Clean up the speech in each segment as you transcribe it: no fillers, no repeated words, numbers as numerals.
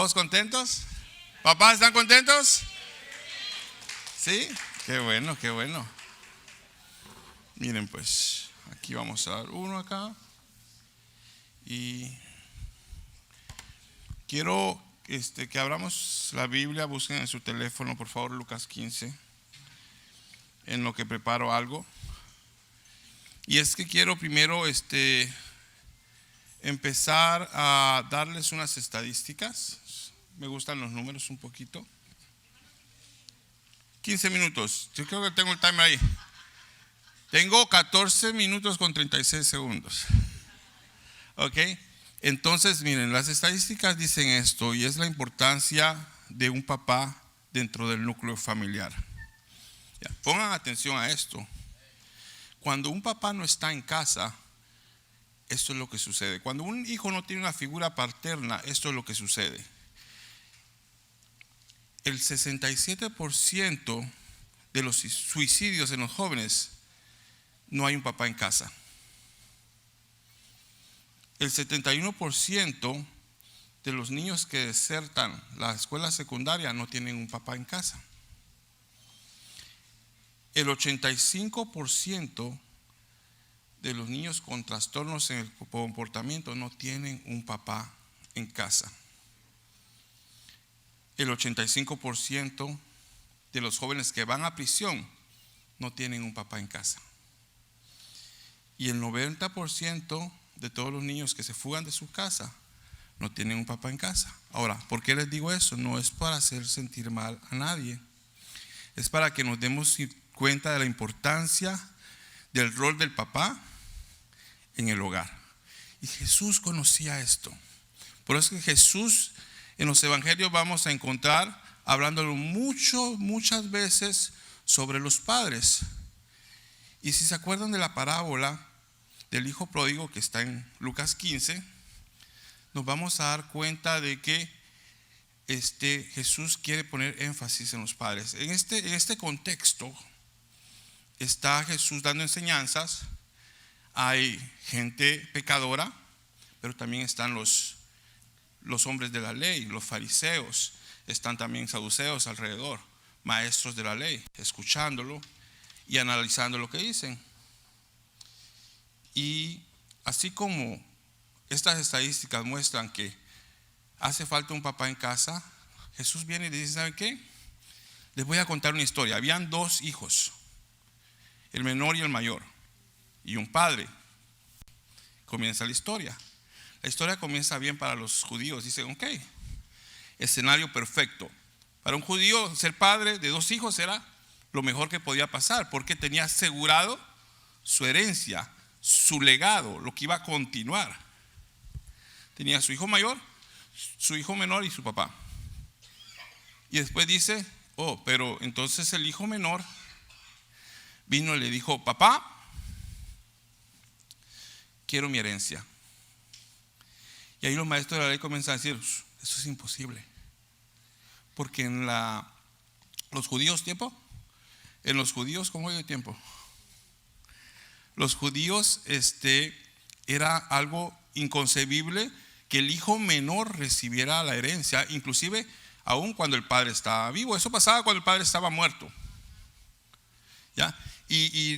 ¿Todos contentos? ¿Papás están contentos? ¿Sí? Qué bueno, qué bueno. Miren pues, aquí vamos a dar uno acá. Y quiero que abramos la Biblia. Busquen en su teléfono, por favor, Lucas 15. En lo que preparo algo. Y es que quiero primero empezar a darles unas estadísticas. Me gustan los números un poquito. 15 minutos. Yo creo que tengo el timer ahí. Tengo 14 minutos con 36 segundos. Ok. Entonces, miren, las estadísticas dicen esto, y es la importancia de un papá dentro del núcleo familiar. Ya, pongan atención a esto. Cuando un papá no está en casa, esto es lo que sucede. Cuando un hijo no tiene una figura paterna, esto es lo que sucede. El 67% de los suicidios en los jóvenes no hay un papá en casa. El 71% de los niños que desertan la escuela secundaria no tienen un papá en casa. El 85% de los niños con trastornos en el comportamiento no tienen un papá en casa. El 85% de los jóvenes que van a prisión no tienen un papá en casa. Y el 90% de todos los niños que se fugan de su casa no tienen un papá en casa. Ahora, ¿por qué les digo eso? No es para hacer sentir mal a nadie. Es para que nos demos cuenta de la importancia del rol del papá en el hogar. Y Jesús conocía esto. Por eso que Jesús en los evangelios vamos a encontrar hablándolo muchas veces sobre los padres. Y si se acuerdan de la parábola del hijo pródigo que está en Lucas 15, nos vamos a dar cuenta de que Jesús quiere poner énfasis en los padres. En este contexto está Jesús dando enseñanzas. Hay gente pecadora, pero también están los hombres de la ley, los fariseos. Están también saduceos alrededor, maestros de la ley, escuchándolo y analizando lo que dicen. Y así como estas estadísticas muestran que hace falta un papá en casa, Jesús viene y dice: ¿saben qué? Les voy a contar una historia. Habían dos hijos, el menor y el mayor, y un padre. Comienza la historia. La historia comienza bien para los judíos. Dicen: ok, escenario perfecto. Para un judío ser padre de dos hijos era lo mejor que podía pasar, porque tenía asegurado su herencia, su legado, lo que iba a continuar. Tenía su hijo mayor, su hijo menor y su papá. Y después dice: oh, pero entonces el hijo menor vino y le dijo: papá, quiero mi herencia. Y ahí los maestros de la ley comienzan a decir: eso es imposible. Porque en los judíos, ¿cómo hay tiempo? Los judíos, era algo inconcebible que el hijo menor recibiera la herencia, inclusive aún cuando el padre estaba vivo. Eso pasaba cuando el padre estaba muerto. ¿Ya? Y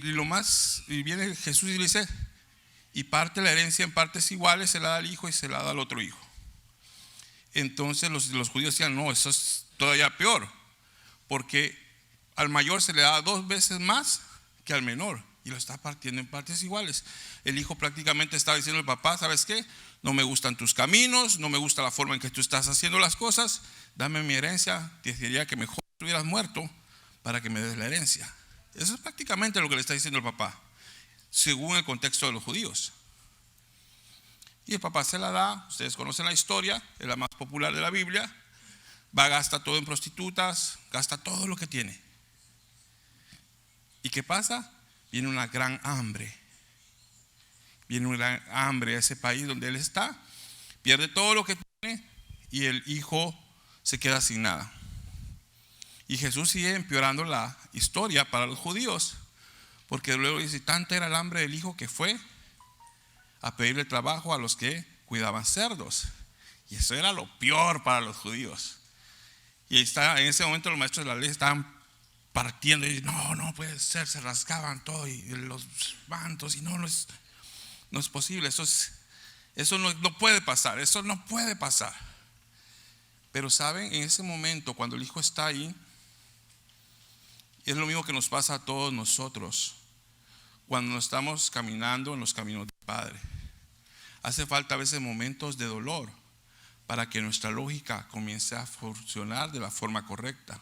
viene Jesús y le dice: y parte la herencia en partes iguales, se la da al hijo y se la da al otro hijo. Entonces los judíos decían: no, eso es todavía peor, porque al mayor se le da 2 veces más que al menor, y lo está partiendo en partes iguales. El hijo prácticamente estaba diciendo al papá: ¿sabes qué? No me gustan tus caminos, no me gusta la forma en que tú estás haciendo las cosas, dame mi herencia. Te diría que mejor estuvieras muerto para que me des la herencia. Eso es prácticamente lo que le está diciendo el papá, según el contexto de los judíos. Y el papá se la da. Ustedes conocen la historia, es la más popular de la Biblia. Va, gasta todo en prostitutas, gasta todo lo que tiene. ¿Y qué pasa? Viene una gran hambre. Viene una gran hambre a ese país donde él está. Pierde todo lo que tiene y el hijo se queda sin nada. Y Jesús sigue empeorando la historia para los judíos, porque luego dice: tanta era el hambre del hijo que fue a pedirle trabajo a los que cuidaban cerdos. Y eso era lo peor para los judíos. Y en ese momento los maestros de la ley estaban partiendo y no puede ser, se rasgaban todo y los mantos y no es posible, eso no puede pasar, eso no puede pasar. Pero saben, en ese momento cuando el hijo está ahí, es lo mismo que nos pasa a todos nosotros cuando estamos caminando en los caminos del Padre. Hace falta a veces momentos de dolor para que nuestra lógica comience a funcionar de la forma correcta.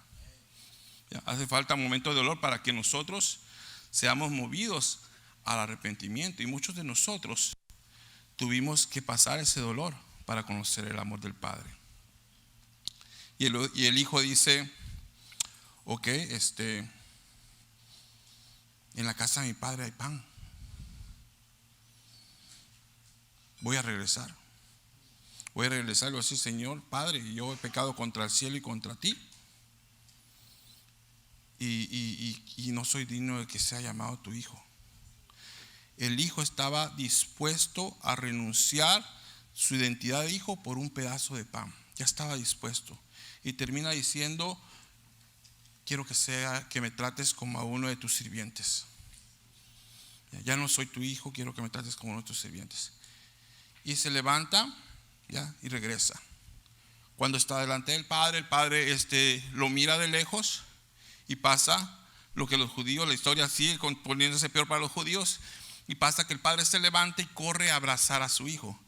Hace falta momentos de dolor para que nosotros seamos movidos al arrepentimiento. Y muchos de nosotros tuvimos que pasar ese dolor para conocer el amor del Padre. Y el hijo dice: ok, en la casa de mi padre hay pan. Voy a regresar. Y voy a decir: Señor, Padre, yo he pecado contra el cielo y contra ti. Y no soy digno de que sea llamado tu hijo. El hijo estaba dispuesto a renunciar su identidad de hijo por un pedazo de pan. Ya estaba dispuesto. Y termina diciendo: quiero que me trates como a uno de tus sirvientes. Ya no soy tu hijo, quiero que me trates como uno de tus sirvientes. Y se levanta y regresa. Cuando está delante del padre, el padre lo mira de lejos. Y pasa lo que los judíos, la historia sigue poniéndose peor para los judíos. Y pasa que el padre se levanta y corre a abrazar a su hijo.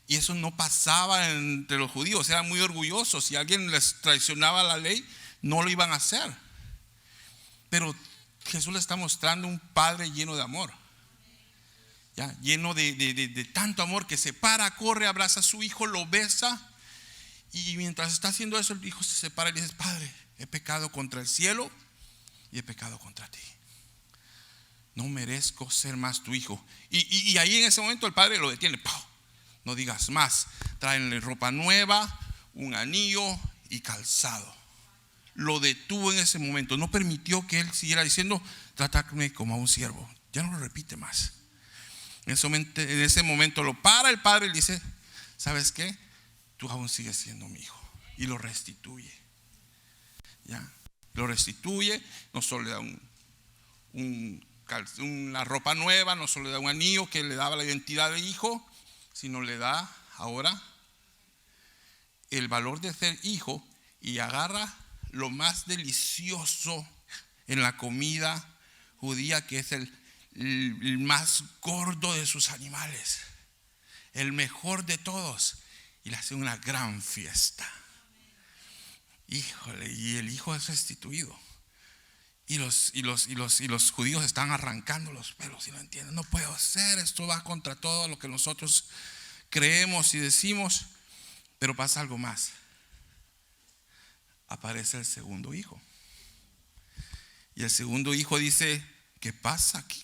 Y eso no pasaba entre los judíos, eran muy orgullosos. Si alguien les traicionaba la ley, no lo iban a hacer. Pero Jesús le está mostrando un padre lleno de amor, lleno de tanto amor, que se para, corre, abraza a su hijo, lo besa. Y mientras está haciendo eso, el hijo se separa y le dice: Padre, he pecado contra el cielo y he pecado contra ti. No merezco ser más tu hijo. Y ahí en ese momento el padre lo detiene. ¡Pau! No digas más. Tráenle ropa nueva, un anillo y calzado. Lo detuvo en ese momento. No permitió que él siguiera diciendo: trátame como a un siervo. Ya no lo repite más. En ese momento lo para el padre y le dice: ¿sabes qué? Tú aún sigues siendo mi hijo. Y lo restituye. Lo restituye. No solo le da una ropa nueva, no solo le da un anillo que le daba la identidad de hijo, sino le da ahora el valor de ser hijo. Y agarra lo más delicioso en la comida judía, que es el más gordo de sus animales, el mejor de todos, y le hace una gran fiesta. Híjole, y el hijo es restituido. Y los judíos están arrancando los pelos y no entienden. No puede ser, esto va contra todo lo que nosotros creemos y decimos. Pero pasa algo más. Aparece el segundo hijo. Y el segundo hijo dice: ¿qué pasa aquí?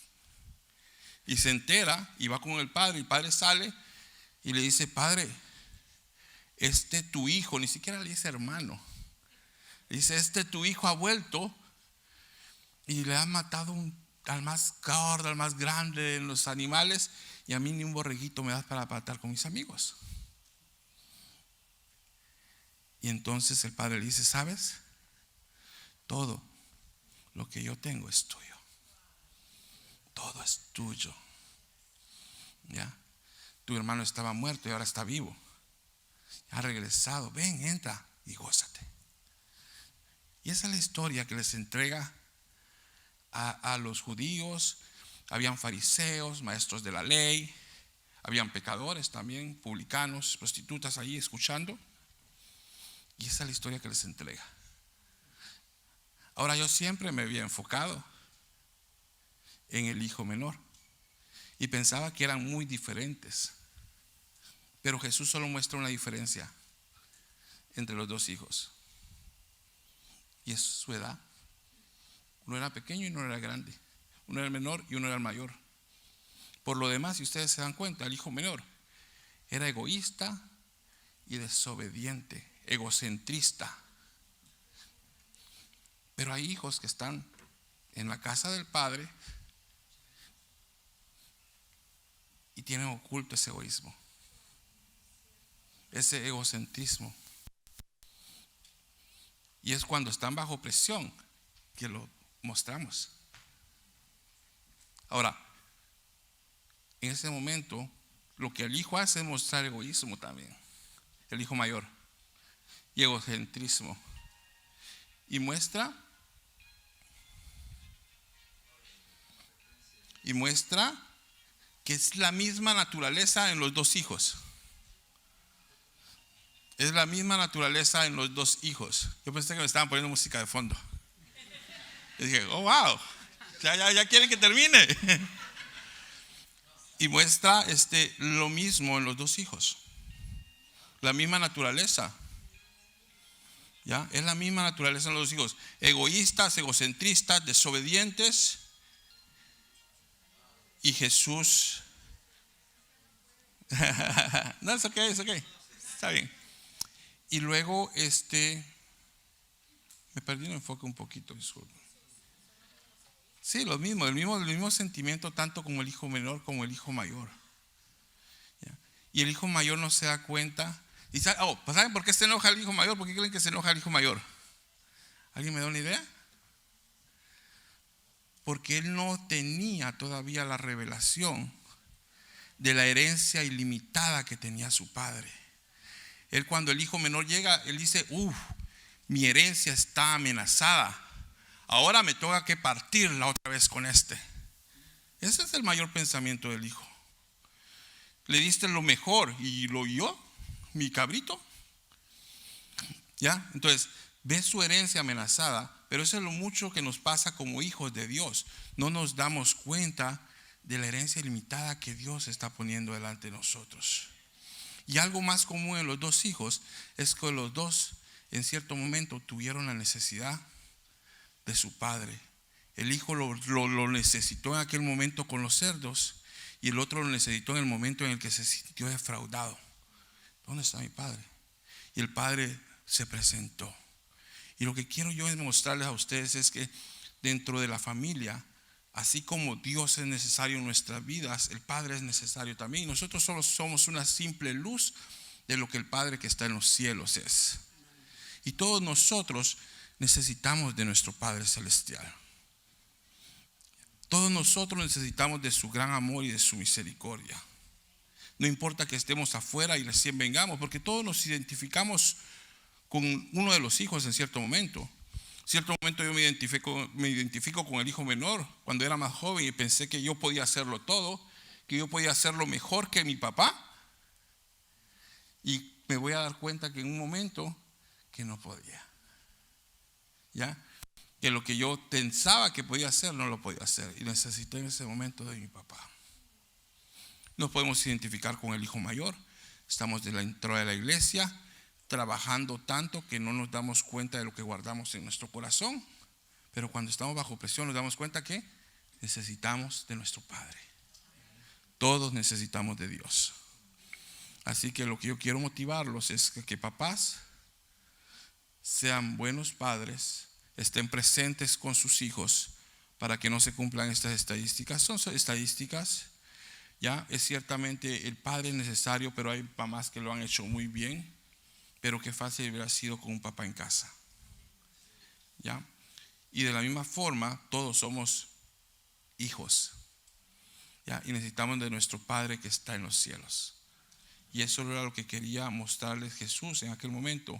Y se entera y va con el padre. El padre sale y le dice: Padre, tu hijo, ni siquiera le dice hermano, le dice: tu hijo ha vuelto y le ha matado al más gordo, al más grande de los animales, y a mí ni un borreguito me das para matar con mis amigos. Y entonces el padre le dice: ¿sabes? Todo lo que yo tengo es tuyo. Todo es tuyo. Tu hermano estaba muerto y ahora está vivo. Ha regresado. Ven, entra y gózate. Y esa es la historia que les entrega a los judíos. Habían fariseos, maestros de la ley, habían pecadores también, publicanos, prostitutas ahí escuchando. Y esa es la historia que les entrega. Ahora, yo siempre me había enfocado en el hijo menor y pensaba que eran muy diferentes, pero Jesús solo muestra una diferencia entre los dos hijos, y es su edad. Uno era pequeño y uno era grande. Uno era el menor y uno era el mayor. Por lo demás, si ustedes se dan cuenta, el hijo menor era egoísta y desobediente, egocentrista. Pero hay hijos que están en la casa del padre y tienen oculto ese egoísmo. ese egocentrismo. Y es cuando están bajo presión que lo mostramos. Ahora, en ese momento, lo que el hijo hace es mostrar egoísmo también. El hijo mayor. Y egocentrismo. Y muestra que es la misma naturaleza en los dos hijos. Es la misma naturaleza en los dos hijos. Yo pensé que me estaban poniendo música de fondo. Y dije, oh wow, ya quieren que termine. Y muestra lo mismo en los dos hijos. La misma naturaleza. ¿Ya? Es la misma naturaleza en los dos hijos. Egoístas, egocentristas, desobedientes. Y Jesús. No, es ok. Está bien. Y luego me perdí el enfoque un poquito, disculpen. Sí, el mismo sentimiento tanto como el hijo menor como el hijo mayor. ¿Ya? Y el hijo mayor no se da cuenta. Y ¿saben por qué se enoja el hijo mayor? ¿Por qué creen que se enoja el hijo mayor? ¿Alguien me da una idea? Porque él no tenía todavía la revelación de la herencia ilimitada que tenía su padre. Él, cuando el hijo menor llega, él dice, mi herencia está amenazada. Ahora me toca que partirla otra vez con este. Ese es el mayor pensamiento del hijo. Le diste lo mejor y lo yo, mi cabrito. ¿Ya? Entonces, ve su herencia amenazada, pero eso es lo mucho que nos pasa como hijos de Dios. No nos damos cuenta de la herencia ilimitada que Dios está poniendo delante de nosotros. Y algo más común en los dos hijos es que los dos en cierto momento tuvieron la necesidad de su padre. El hijo lo necesitó en aquel momento con los cerdos y el otro lo necesitó en el momento en el que se sintió defraudado. ¿Dónde está mi padre? Y el padre se presentó. Y lo que quiero yo mostrarles a ustedes es que dentro de la familia, así como Dios es necesario en nuestras vidas, el Padre es necesario también. Nosotros solo somos una simple luz de lo que el Padre que está en los cielos es. Y todos nosotros necesitamos de nuestro Padre celestial. Todos nosotros necesitamos de su gran amor y de su misericordia. No importa que estemos afuera y recién vengamos, porque todos nos identificamos con uno de los hijos en cierto momento. En cierto momento yo me identifico con el hijo menor cuando era más joven y pensé que yo podía hacerlo todo, que yo podía hacerlo mejor que mi papá. Y me voy a dar cuenta que en un momento que no podía. ¿Ya? Que lo que yo pensaba que podía hacer no lo podía hacer y necesité en ese momento de mi papá. Nos podemos identificar con el hijo mayor. Estamos dentro de la iglesia trabajando tanto que no nos damos cuenta de lo que guardamos en nuestro corazón, pero cuando estamos bajo presión nos damos cuenta que necesitamos de nuestro Padre. Todos necesitamos de Dios. Así que lo que yo quiero motivarlos es que papás sean buenos padres, estén presentes con sus hijos para que no se cumplan estas estadísticas. Son estadísticas, ya es ciertamente el padre es necesario, pero hay mamás que lo han hecho muy bien. Pero qué fácil hubiera sido con un papá en casa. ¿Ya? Y de la misma forma, todos somos hijos. ¿Ya? Y necesitamos de nuestro Padre que está en los cielos. Y eso era lo que quería mostrarles Jesús en aquel momento.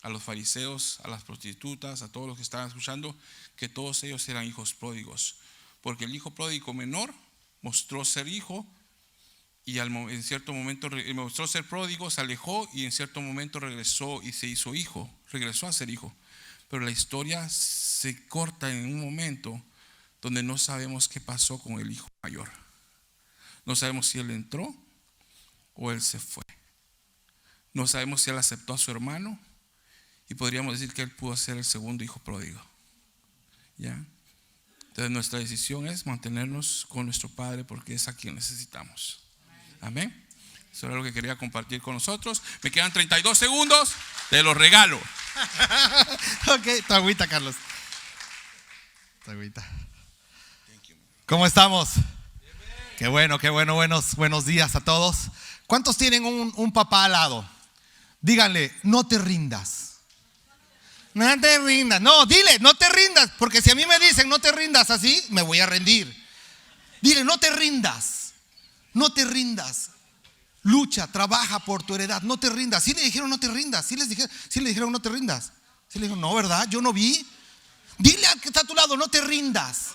A los fariseos, a las prostitutas, a todos los que estaban escuchando, que todos ellos eran hijos pródigos. Porque el hijo pródigo menor mostró ser hijo. Y en cierto momento mostró ser pródigo, se alejó y en cierto momento regresó y se hizo hijo, regresó a ser hijo. Pero la historia se corta en un momento donde no sabemos qué pasó con el hijo mayor. No sabemos si él entró o él se fue. No sabemos si él aceptó a su hermano y podríamos decir que él pudo ser el segundo hijo pródigo. ¿Ya? Entonces nuestra decisión es mantenernos con nuestro Padre porque es a quien necesitamos. Amén. Eso era lo que quería compartir con nosotros. Me quedan 32 segundos. Te los regalo. Ok, tu agüita, Carlos. Tu agüita. ¿Cómo estamos? Qué bueno. Buenos días a todos. ¿Cuántos tienen un papá al lado? Díganle, no te rindas. No te rindas. No, dile, no te rindas. Porque si a mí me dicen no te rindas así, me voy a rendir. Dile, no te rindas. No te rindas. Lucha, trabaja por tu heredad. No te rindas. Sí le dijeron no te rindas. Sí le dijeron no te rindas. Sí le dijeron, no, ¿verdad? Yo no vi. Dile al que está a tu lado, no te rindas.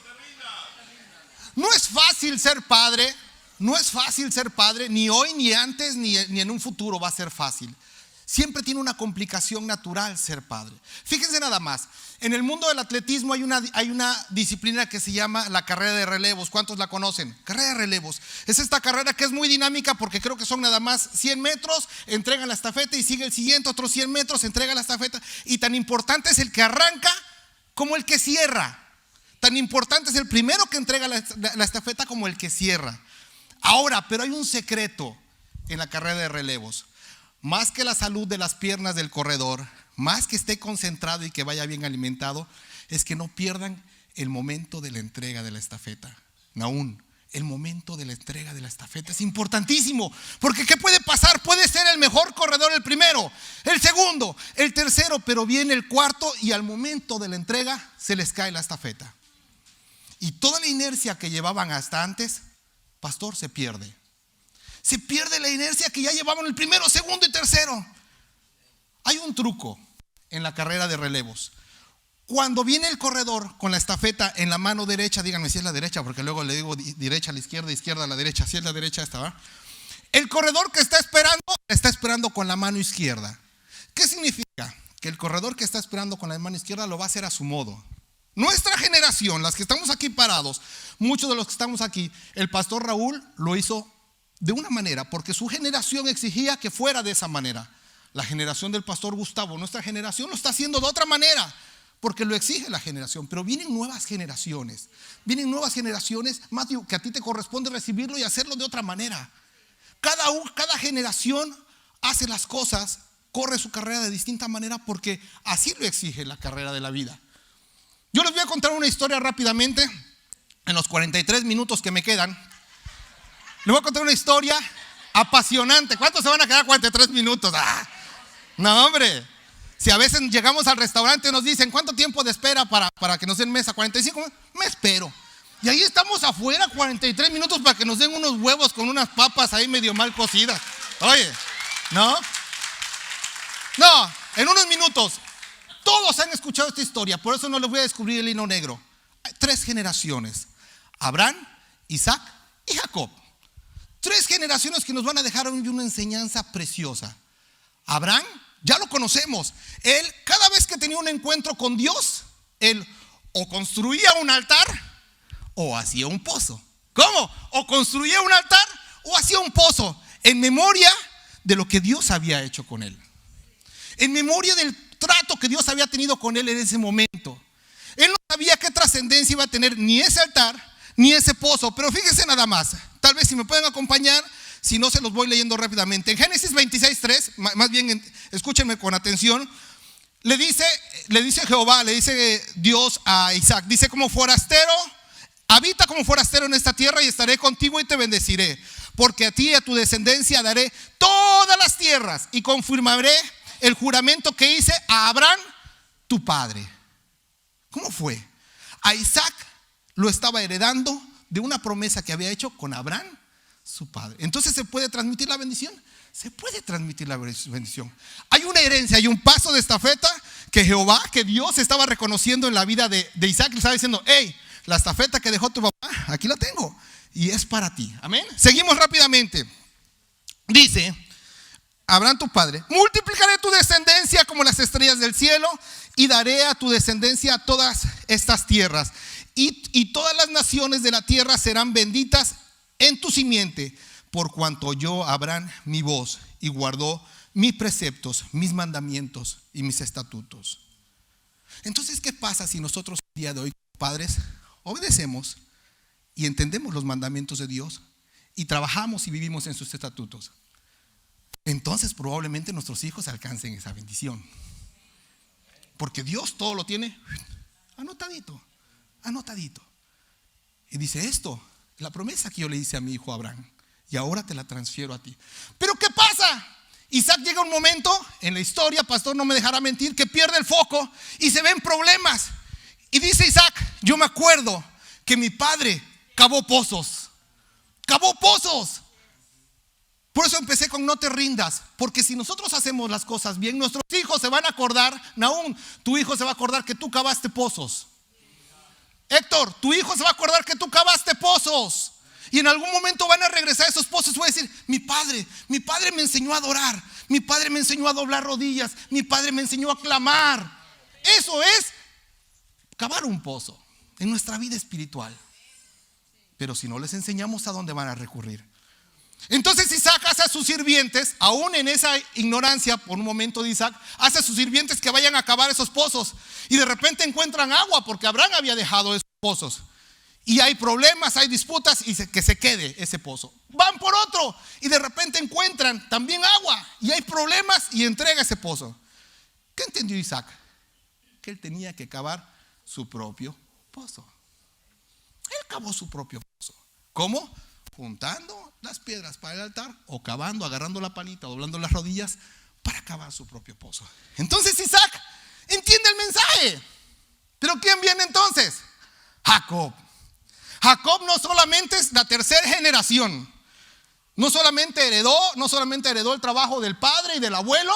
No es fácil ser padre. No es fácil ser padre. Ni hoy, ni antes, ni en un futuro va a ser fácil. Siempre tiene una complicación natural ser padre. Fíjense nada más. En el mundo del atletismo hay una disciplina que se llama la carrera de relevos. ¿Cuántos la conocen? Carrera de relevos. Es esta carrera que es muy dinámica porque creo que son nada más 100 metros, entregan la estafeta y sigue el siguiente, otros 100 metros, entrega la estafeta. Y tan importante es el que arranca como el que cierra. Tan importante es el primero que entrega la estafeta como el que cierra. Ahora, pero hay un secreto en la carrera de relevos. Más que la salud de las piernas del corredor, más que esté concentrado y que vaya bien alimentado, es que no pierdan el momento de la entrega de la estafeta. Aún el momento de la entrega de la estafeta es importantísimo, porque ¿qué puede pasar? Puede ser el mejor corredor el primero, el segundo, el tercero, pero viene el cuarto y al momento de la entrega se les cae la estafeta. Y toda la inercia que llevaban hasta antes, pastor, se pierde. Se pierde la inercia que ya llevaban el primero, segundo y tercero. Hay un truco en la carrera de relevos. Cuando viene el corredor con la estafeta en la mano derecha, díganme si es la derecha, porque luego le digo derecha a la izquierda, izquierda a la derecha. Si es la derecha, esta va. El corredor que está esperando con la mano izquierda. ¿Qué significa? Que el corredor que está esperando con la mano izquierda lo va a hacer a su modo. Nuestra generación, las que estamos aquí parados, muchos de los que estamos aquí, el pastor Raúl lo hizo de una manera, porque su generación exigía que fuera de esa manera. La generación del pastor Gustavo, nuestra generación lo está haciendo de otra manera, porque lo exige la generación. Pero vienen nuevas generaciones, Matthew, que a ti te corresponde recibirlo y hacerlo de otra manera. Cada generación hace las cosas, corre su carrera de distinta manera, porque así lo exige la carrera de la vida. Yo les voy a contar una historia rápidamente, en los 43 minutos que me quedan. Les voy a contar una historia apasionante. ¿Cuántos se van a quedar 43 minutos? No, hombre. Si a veces llegamos al restaurante y nos dicen ¿cuánto tiempo de espera para que nos den mesa? 45, me espero. Y ahí estamos afuera 43 minutos para que nos den unos huevos con unas papas ahí medio mal cocidas. Oye, ¿no? No, en unos minutos. Todos han escuchado esta historia, por eso no les voy a descubrir el hilo negro. Hay 3 generaciones: Abraham, Isaac y Jacob. 3 generaciones que nos van a dejar una enseñanza preciosa. Abraham, ya lo conocemos. Él, cada vez que tenía un encuentro con Dios, él o construía un altar o hacía un pozo. ¿Cómo? O construía un altar o hacía un pozo, en memoria de lo que Dios había hecho con él, en memoria del trato que Dios había tenido con él en ese momento. Él no sabía qué trascendencia iba a tener ni ese altar ni ese pozo, pero fíjense nada más. Tal vez si me pueden acompañar, si no se los voy leyendo rápidamente. En Génesis 26:3, más bien escúchenme con atención. Le dice Jehová, le dice Dios a Isaac, dice: como forastero, habita como forastero en esta tierra y estaré contigo y te bendeciré, porque a ti y a tu descendencia daré todas las tierras y confirmaré el juramento que hice a Abraham, tu padre. ¿Cómo fue? A Isaac lo estaba heredando de una promesa que había hecho con Abraham, su padre. Entonces, ¿se puede transmitir la bendición? Se puede transmitir la bendición. Hay una herencia, hay un paso de estafeta que Jehová, que Dios estaba reconociendo en la vida de Isaac. Le estaba diciendo: hey, la estafeta que dejó tu papá, aquí la tengo y es para ti. Amén. Seguimos rápidamente. Dice Abraham, tu padre: multiplicaré tu descendencia como las estrellas del cielo y daré a tu descendencia todas estas tierras. Y todas las naciones de la tierra serán benditas en tu simiente, por cuanto oyó Abraham mi voz y guardó mis preceptos, mis mandamientos y mis estatutos. Entonces, ¿qué pasa si nosotros el día de hoy, padres, obedecemos y entendemos los mandamientos de Dios y trabajamos y vivimos en sus estatutos? Entonces probablemente nuestros hijos alcancen esa bendición, porque Dios todo lo tiene anotadito. Y dice: esto, la promesa que yo le hice a mi hijo Abraham, y ahora te la transfiero a ti. Pero ¿qué pasa? Isaac llega un momento en la historia, pastor no me dejará mentir, que pierde el foco y se ven problemas. Y dice Isaac, yo me acuerdo que mi padre cavó pozos. Cavó pozos. Por eso empecé con no te rindas, porque si nosotros hacemos las cosas bien, nuestros hijos se van a acordar. Nahum, tu hijo se va a acordar que tú cavaste pozos. Héctor, tu hijo se va a acordar que tú cavaste pozos. Y en algún momento van a regresar a esos pozos y voy a decir, mi padre me enseñó a adorar, mi padre me enseñó a doblar rodillas, mi padre me enseñó a clamar. Eso es cavar un pozo en nuestra vida espiritual. Pero si no les enseñamos, ¿a dónde van a recurrir? Entonces Isaac hace a sus sirvientes, aún en esa ignorancia por un momento de Isaac, hace a sus sirvientes que vayan a cavar esos pozos. Y de repente encuentran agua, porque Abraham había dejado esos pozos. Y hay problemas, hay disputas, y que se quede ese pozo. Van por otro y de repente encuentran también agua y hay problemas y entrega ese pozo. ¿Qué entendió Isaac? Que él tenía que cavar su propio pozo. Él cavó su propio pozo. ¿Cómo? Juntando las piedras para el altar o cavando, agarrando la palita, doblando las rodillas para cavar su propio pozo. Entonces Isaac entiende el mensaje. ¿Pero quién viene entonces? Jacob. Jacob no solamente es la tercera generación, no solamente heredó el trabajo del padre y del abuelo,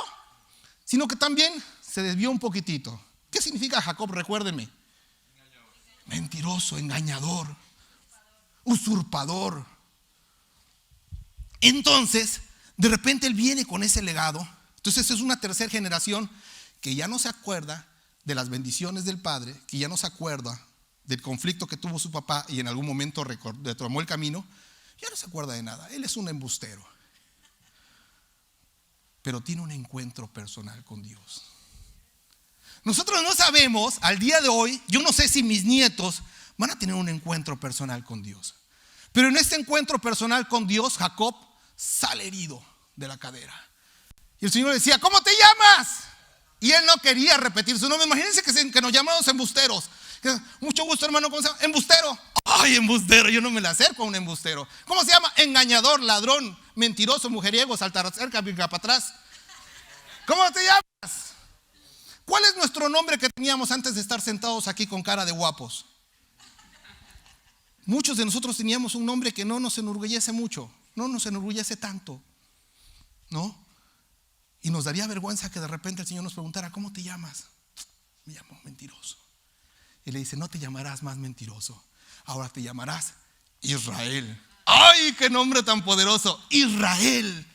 sino que también se desvió un poquitito. ¿Qué significa Jacob? Recuérdenme. Mentiroso, engañador, usurpador. Entonces, de repente él viene con ese legado. Entonces es una tercera generación que ya no se acuerda de las bendiciones del padre, que ya no se acuerda del conflicto que tuvo su papá y en algún momento retomó el camino. Ya no se acuerda de nada. Él es un embustero, pero tiene un encuentro personal con Dios. Nosotros no sabemos al día de hoy, yo no sé si mis nietos van a tener un encuentro personal con Dios, pero en este encuentro personal con Dios, Jacob sale herido de la cadera y el Señor le decía, ¿cómo te llamas? Y él no quería repetir su nombre. Imagínense que nos llamamos embusteros. Mucho gusto, hermano. ¿Cómo se llama? Embustero. Ay, embustero, yo no me le acerco a un embustero. ¿Cómo se llama? Engañador, ladrón, mentiroso, mujeriego, saltar cerca, virga para atrás. ¿Cómo te llamas? ¿Cuál es nuestro nombre que teníamos antes de estar sentados aquí con cara de guapos? Muchos de nosotros teníamos un nombre que no nos enorgullece mucho, no nos enorgullece tanto, ¿no? Y nos daría vergüenza que de repente el Señor nos preguntara, ¿cómo te llamas? Me llamo mentiroso. Y le dice, no te llamarás más mentiroso, ahora te llamarás Israel. ¡Ay, qué nombre tan poderoso! Israel.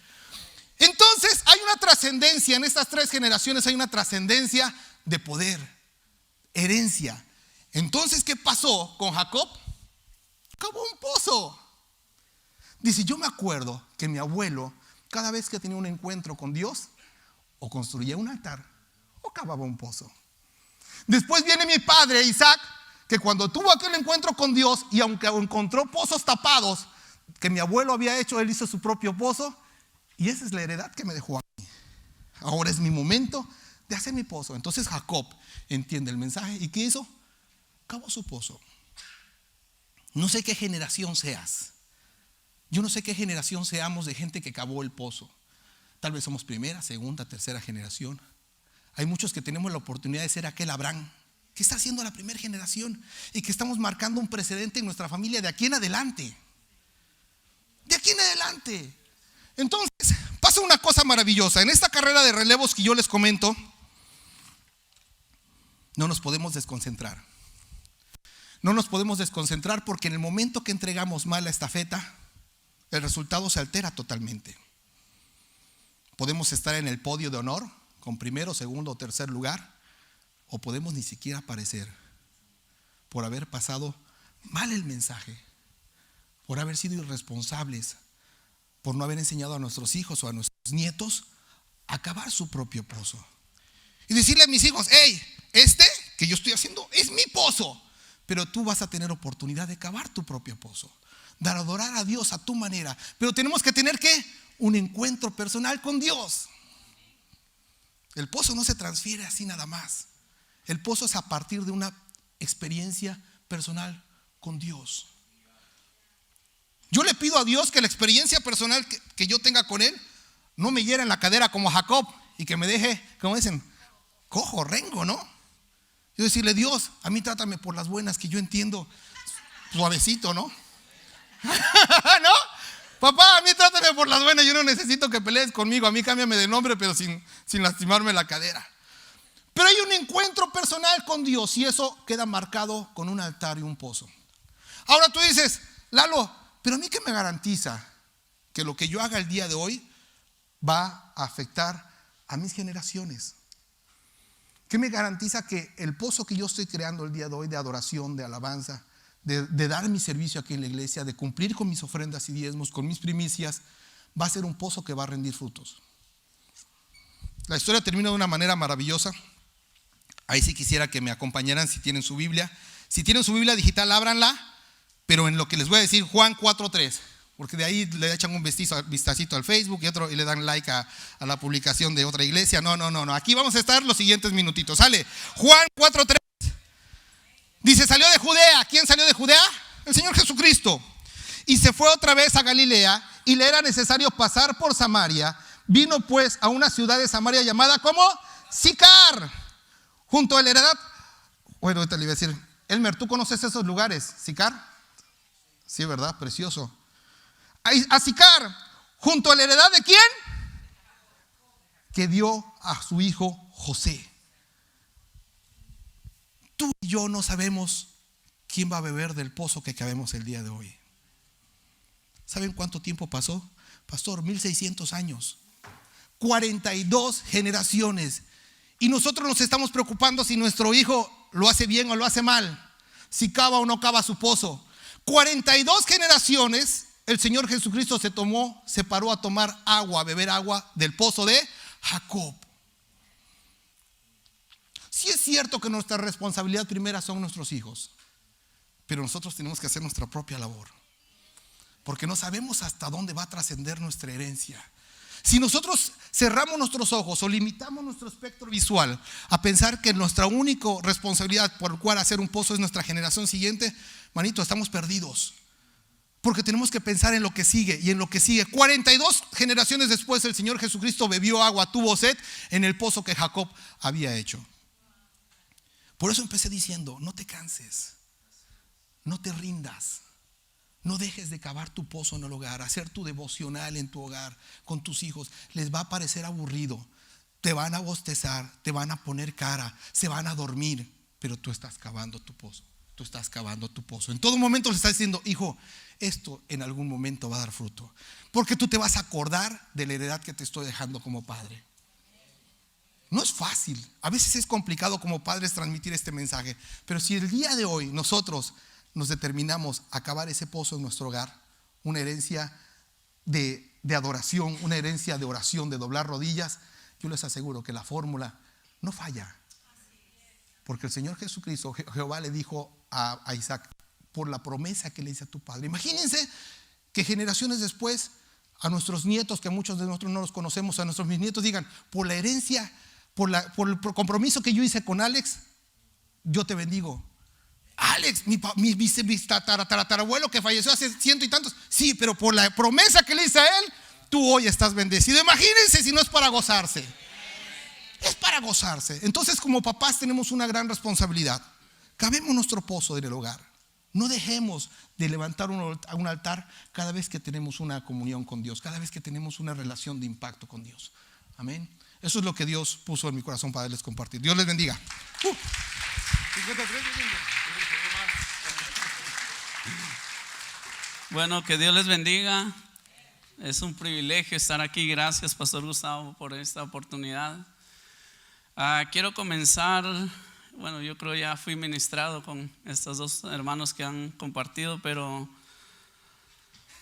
Entonces hay una trascendencia, en estas tres generaciones hay una trascendencia de poder, herencia. Entonces, ¿qué pasó con Jacob? Cavó un pozo. Dice, yo me acuerdo que mi abuelo, cada vez que tenía un encuentro con Dios, o construía un altar, o cavaba un pozo. Después viene mi padre Isaac, que cuando tuvo aquel encuentro con Dios, y aunque encontró pozos tapados, que mi abuelo había hecho, él hizo su propio pozo, y esa es la heredad que me dejó a mí. Ahora es mi momento de hacer mi pozo. Entonces Jacob entiende el mensaje, ¿y qué hizo? Cavó su pozo. No sé qué generación seas. Yo no sé qué generación seamos de gente que cavó el pozo. Tal vez somos primera, segunda, tercera generación. Hay muchos que tenemos la oportunidad de ser aquel Abraham que está haciendo la primera generación y que estamos marcando un precedente en nuestra familia de aquí en adelante. De aquí en adelante. Entonces, pasa una cosa maravillosa. En esta carrera de relevos que yo les comento, no nos podemos desconcentrar. No nos podemos desconcentrar porque en el momento que entregamos mal la estafeta, el resultado se altera totalmente. Podemos estar en el podio de honor con primero, segundo o tercer lugar, o podemos ni siquiera aparecer por haber pasado mal el mensaje, por haber sido irresponsables, por no haber enseñado a nuestros hijos o a nuestros nietos a cavar su propio pozo. Y decirle a mis hijos, hey, este que yo estoy haciendo es mi pozo, pero tú vas a tener oportunidad de cavar tu propio pozo, de adorar a Dios a tu manera. Pero tenemos que tener ¿qué? Un encuentro personal con Dios. El pozo no se transfiere así nada más. El pozo es a partir de una experiencia personal con Dios. Yo le pido a Dios que la experiencia personal que yo tenga con Él no me hiera en la cadera como Jacob y que me deje, como dicen, cojo, rengo, ¿no? Yo decirle, Dios, a mí trátame por las buenas, que yo entiendo, suavecito, ¿no? ¿No? Papá, a mí trátame por las buenas, yo no necesito que pelees conmigo, a mí cámbiame de nombre, pero sin lastimarme la cadera. Pero hay un encuentro personal con Dios y eso queda marcado con un altar y un pozo. Ahora tú dices, Lalo, pero a mí ¿qué me garantiza que lo que yo haga el día de hoy va a afectar a mis generaciones? ¿Qué me garantiza que el pozo que yo estoy creando el día de hoy de adoración, de alabanza, de dar mi servicio aquí en la iglesia, de cumplir con mis ofrendas y diezmos, con mis primicias, va a ser un pozo que va a rendir frutos? La historia termina de una manera maravillosa. Ahí sí quisiera que me acompañaran si tienen su Biblia. Si tienen su Biblia digital, ábranla, pero en lo que les voy a decir, Juan 4:3, porque de ahí le echan un vistacito al Facebook y le dan like a la publicación de otra iglesia. No, aquí vamos a estar los siguientes minutitos. Sale, Juan 4:3. Dice, salió de Judea. ¿Quién salió de Judea? El Señor Jesucristo. Y se fue otra vez a Galilea y le era necesario pasar por Samaria. Vino pues a una ciudad de Samaria llamada como Sicar, junto a la heredad. Bueno, ahorita le iba a decir, Elmer, ¿tú conoces esos lugares? ¿Sicar? Sí, ¿verdad? Precioso. A Sicar, junto a la heredad de ¿quién? Que dio a su hijo José. Tú y yo no sabemos quién va a beber del pozo que cabemos el día de hoy. ¿Saben cuánto tiempo pasó? Pastor, 1600 años. 42 generaciones. Y nosotros nos estamos preocupando si nuestro hijo lo hace bien o lo hace mal, si cava o no cava su pozo. 42 generaciones, el Señor Jesucristo se paró a tomar agua, a beber agua del pozo de Jacob. Sí es cierto que nuestra responsabilidad primera son nuestros hijos, pero nosotros tenemos que hacer nuestra propia labor, porque no sabemos hasta dónde va a trascender nuestra herencia. Si nosotros cerramos nuestros ojos o limitamos nuestro espectro visual a pensar que nuestra única responsabilidad por la cual hacer un pozo es nuestra generación siguiente, manito, estamos perdidos. Porque tenemos que pensar en lo que sigue y en lo que sigue. 42 generaciones después el Señor Jesucristo bebió agua, tuvo sed en el pozo que Jacob había hecho. Por eso empecé diciendo, no te canses, no te rindas. No dejes de cavar tu pozo en el hogar, hacer tu devocional en tu hogar con tus hijos. Les va a parecer aburrido, te van a bostezar, te van a poner cara, se van a dormir, pero tú estás cavando tu pozo. Tú estás cavando tu pozo. En todo momento le estás diciendo, hijo, esto en algún momento va a dar fruto, porque tú te vas a acordar de la heredad que te estoy dejando como padre. No es fácil, a veces es complicado como padres transmitir este mensaje, pero si el día de hoy nosotros nos determinamos a cavar ese pozo en nuestro hogar, una herencia de adoración, una herencia de oración, de doblar rodillas, yo les aseguro que la fórmula no falla. Porque el Señor Jesucristo, Jehová le dijo a Isaac, por la promesa que le hice a tu padre. Imagínense que generaciones después, a nuestros nietos, que muchos de nosotros no los conocemos, a nuestros bisnietos digan, por la herencia, por el compromiso que yo hice con Alex, yo te bendigo. Alex, mi tatarabuelo que falleció hace 100 y tantos, sí, pero por la promesa que le hice a él, tú hoy estás bendecido. Imagínense si no es para gozarse. Es para gozarse. Entonces, como papás tenemos una gran responsabilidad. Cavemos nuestro pozo en el hogar. No dejemos de levantar un altar cada vez que tenemos una comunión con Dios, cada vez que tenemos una relación de impacto con Dios. Amén. Eso es lo que Dios puso en mi corazón para les compartir. Dios les bendiga. 53 segundos. Bueno, que Dios les bendiga. Es un privilegio estar aquí. Gracias, Pastor Gustavo, por esta oportunidad. Quiero comenzar, bueno, yo creo ya fui ministrado con estos dos hermanos que han compartido, pero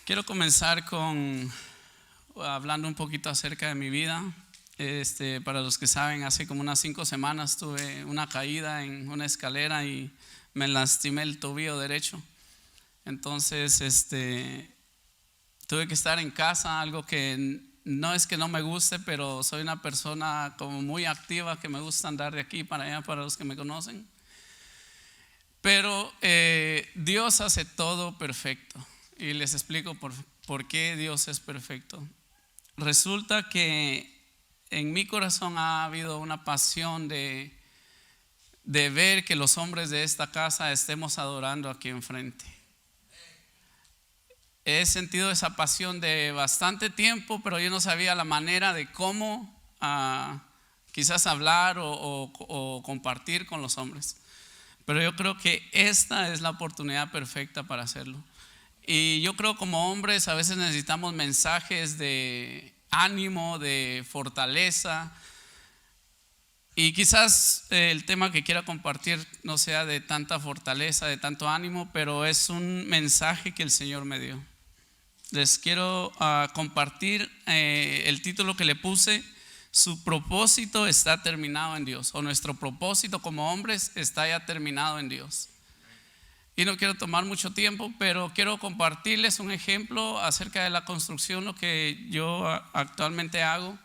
quiero comenzar hablando un poquito acerca de mi vida. Para los que saben, hace como unas 5 semanas tuve una caída en una escalera y me lastimé el tobillo derecho. Entonces, tuve que estar en casa, algo que no es que no me guste, pero soy una persona como muy activa, que me gusta andar de aquí para allá, para los que me conocen. Pero Dios hace todo perfecto, y les explico por qué Dios es perfecto. resulta que en mi corazón ha habido una pasión de ver que los hombres de esta casa estemos adorando aquí enfrente. He sentido esa pasión de bastante tiempo, pero yo no sabía la manera de cómo quizás hablar o compartir con los hombres. Pero yo creo que esta es la oportunidad perfecta para hacerlo. Y yo creo como hombres a veces necesitamos mensajes de ánimo, de fortaleza. Y quizás el tema que quiera compartir no sea de tanta fortaleza, de tanto ánimo, pero es un mensaje que el Señor me dio. Les quiero compartir el título que le puse: su propósito está terminado en Dios, o nuestro propósito como hombres está ya terminado en Dios. Y no quiero tomar mucho tiempo, pero quiero compartirles un ejemplo acerca de la construcción, lo que yo actualmente hago.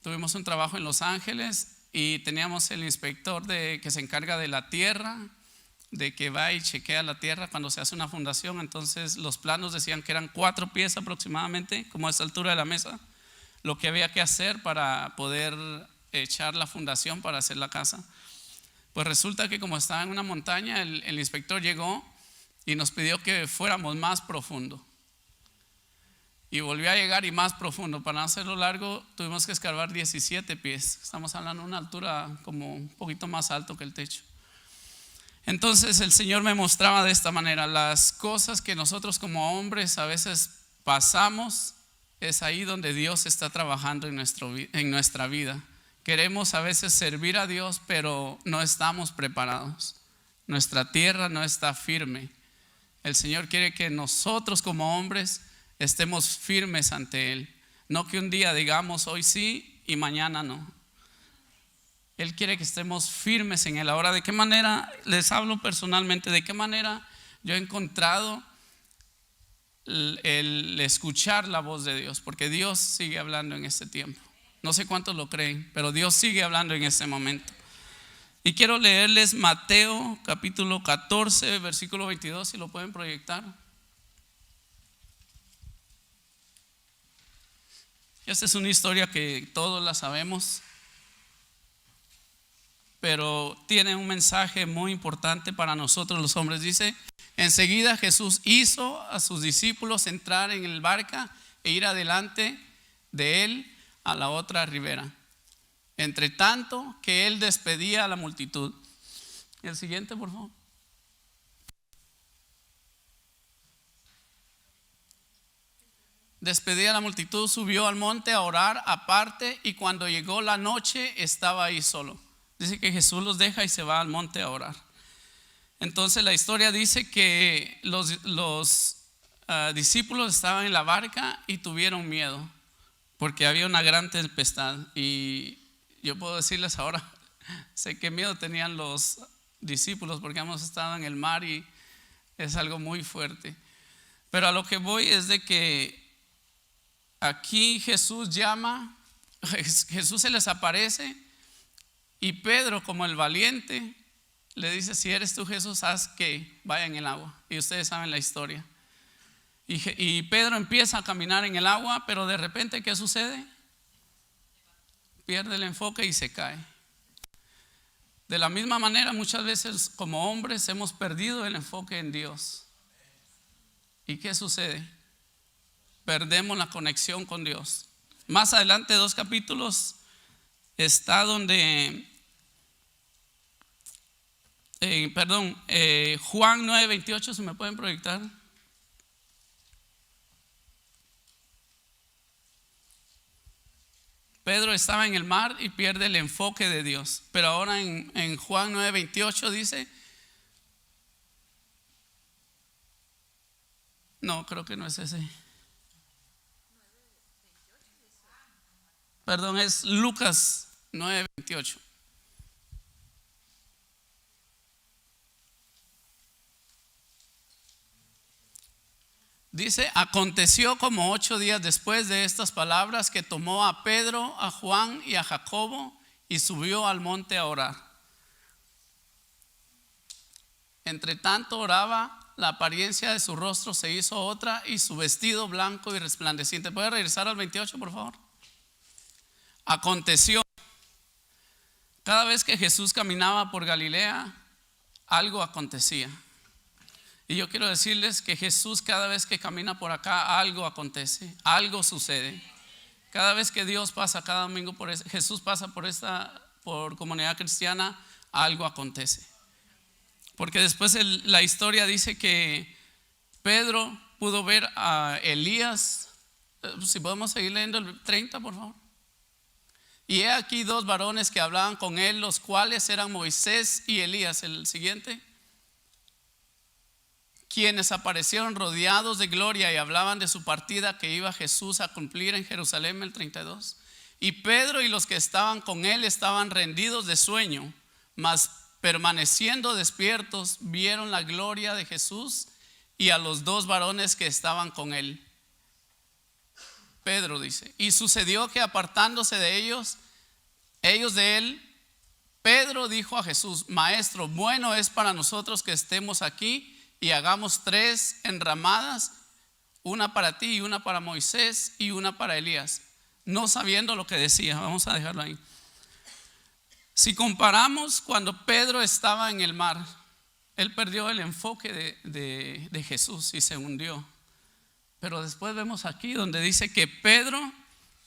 Tuvimos un trabajo en Los Ángeles y teníamos el inspector que se encarga de la tierra, de que va y chequea la tierra cuando se hace una fundación. Entonces los planos decían que eran 4 pies aproximadamente, como a esta altura de la mesa, lo que había que hacer para poder echar la fundación para hacer la casa. Pues resulta que como estaba en una montaña, el inspector llegó y nos pidió que fuéramos más profundo. Y volvió a llegar y más profundo. Para no hacerlo largo, tuvimos que escarbar 17 pies. Estamos hablando de una altura como un poquito más alto que el techo. Entonces el Señor me mostraba de esta manera: las cosas que nosotros como hombres a veces pasamos, es ahí donde Dios está trabajando en nuestra vida. Queremos a veces servir a Dios, pero no estamos preparados. Nuestra tierra no está firme. El Señor quiere que nosotros como hombres estemos firmes ante Él. No que un día digamos hoy sí y mañana no. Él quiere que estemos firmes en Él. Ahora, ¿de qué manera? Les hablo personalmente. ¿De qué manera yo he encontrado el escuchar la voz de Dios? Porque Dios sigue hablando en este tiempo. No sé cuántos lo creen, pero Dios sigue hablando en este momento. Y quiero leerles Mateo capítulo 14, versículo 22, si lo pueden proyectar. Esta es una historia que todos la sabemos, pero tiene un mensaje muy importante para nosotros los hombres. Dice: enseguida Jesús hizo a sus discípulos entrar en el barca e ir adelante de él a la otra ribera, entre tanto que él despedía a la multitud. El siguiente, por favor. Despedía a la multitud, subió al monte a orar aparte, y cuando llegó la noche estaba ahí solo. Dice que Jesús los deja y se va al monte a orar. Entonces la historia dice que los discípulos estaban en la barca y tuvieron miedo porque había una gran tempestad. Y yo puedo decirles ahora, sé qué miedo tenían los discípulos porque hemos estado en el mar y es algo muy fuerte. Pero a lo que voy es de que aquí Jesús se les aparece, y Pedro, como el valiente, le dice: si eres tú, Jesús, haz que vaya en el agua. Y ustedes saben la historia. Y Pedro empieza a caminar en el agua, pero de repente, ¿qué sucede? Pierde el enfoque y se cae. De la misma manera, muchas veces como hombres hemos perdido el enfoque en Dios. ¿Y qué sucede? Perdemos la conexión con Dios. Más adelante, 2 capítulos, está donde Juan 9:28, si me pueden proyectar. Pedro estaba en el mar y pierde el enfoque de Dios. Pero ahora en Juan 9:28 dice, no, creo que no es ese. Perdón, es Lucas 9:28. Dice: aconteció como 8 días después de estas palabras que tomó a Pedro, a Juan y a Jacobo y subió al monte a orar. Entre tanto oraba, la apariencia de su rostro se hizo otra y su vestido blanco y resplandeciente. ¿Puede regresar al 28, por favor? aconteció. Cada vez que Jesús caminaba por Galilea, algo acontecía. Y yo quiero decirles que Jesús, cada vez que camina por acá, algo acontece, algo sucede. Cada vez que Dios pasa, cada domingo Jesús pasa por Comunidad Cristiana, algo acontece. Porque después la historia dice que Pedro pudo ver a Elías. Si podemos seguir leyendo el 30, por favor. Y he aquí dos varones que hablaban con él, los cuales eran Moisés y Elías. El siguiente. Quienes aparecieron rodeados de gloria y hablaban de su partida que iba Jesús a cumplir en Jerusalén, el 32. Y Pedro y los que estaban con él estaban rendidos de sueño, mas permaneciendo despiertos vieron la gloria de Jesús y a los dos varones que estaban con él. Pedro dice: y sucedió que apartándose de ellos de él, Pedro dijo a Jesús: Maestro, bueno es para nosotros que estemos aquí y hagamos 3 enramadas, una para ti y una para Moisés y una para Elías. No sabiendo lo que decía. Vamos a dejarlo ahí. Si comparamos cuando Pedro estaba en el mar, él perdió el enfoque de Jesús y se hundió. Pero después vemos aquí donde dice que Pedro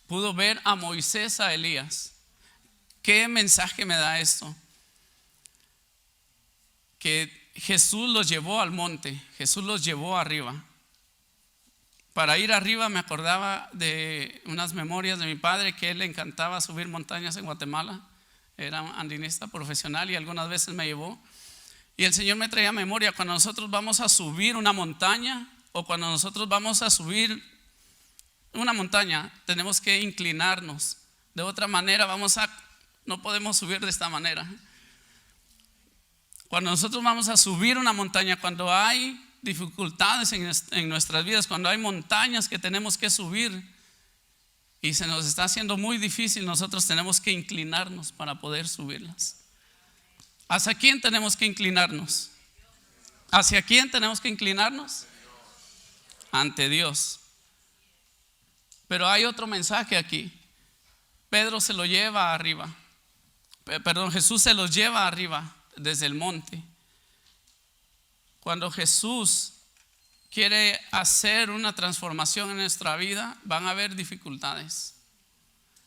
pudo ver a Moisés, a Elías. ¿Qué mensaje me da esto? Que Jesús los llevó al monte, Jesús los llevó arriba. Para ir arriba me acordaba de unas memorias de mi padre, que él le encantaba subir montañas en Guatemala. Era andinista profesional y algunas veces me llevó. Y el Señor me traía memoria cuando nosotros vamos a subir una montaña, o cuando nosotros vamos a subir una montaña, tenemos que inclinarnos. De otra manera no podemos subir de esta manera. Cuando nosotros vamos a subir una montaña, cuando hay dificultades en nuestras vidas, cuando hay montañas que tenemos que subir y se nos está haciendo muy difícil, nosotros tenemos que inclinarnos para poder subirlas. ¿Hacia quién tenemos que inclinarnos? ¿Hacia quién tenemos que inclinarnos? Ante Dios. Pero hay otro mensaje aquí. Pedro se lo lleva arriba. Jesús se los lleva arriba desde el monte. Cuando Jesús quiere hacer una transformación en nuestra vida, van a haber dificultades,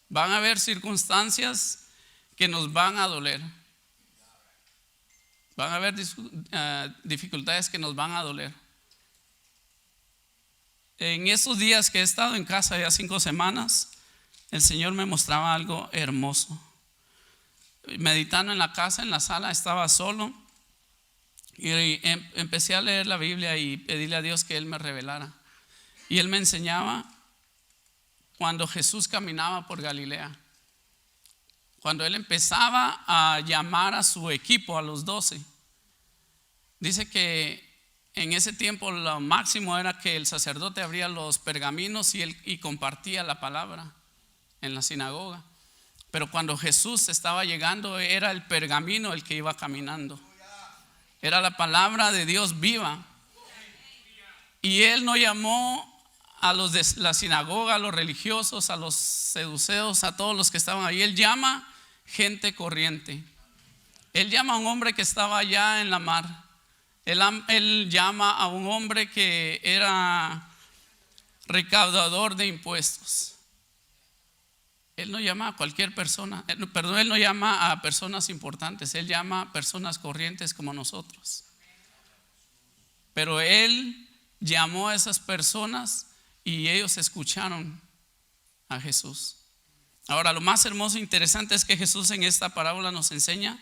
van a haber circunstancias que nos van a doler, van a haber dificultades que nos van a doler. En esos días que he estado en casa, ya 5 semanas, el Señor me mostraba algo hermoso. Meditando en la casa, en la sala, estaba solo y empecé a leer la Biblia y pedirle a Dios que Él me revelara. Y Él me enseñaba cuando Jesús caminaba por Galilea, cuando Él empezaba a llamar a su equipo, a los 12. Dice que en ese tiempo lo máximo era que el sacerdote abría los pergaminos y compartía la palabra en la sinagoga. Pero cuando Jesús estaba llegando, era el pergamino el que iba caminando. Era la palabra de Dios viva. Y Él no llamó a los de la sinagoga, a los religiosos, a los seduceos, a todos los que estaban ahí. Él llama gente corriente. Él llama a un hombre que estaba allá en la mar. Él llama a un hombre que era recaudador de impuestos. Él no llama a cualquier persona, Él no llama a personas importantes, Él llama a personas corrientes como nosotros. Pero Él llamó a esas personas y ellos escucharon a Jesús. Ahora, lo más hermoso e interesante es que Jesús en esta parábola nos enseña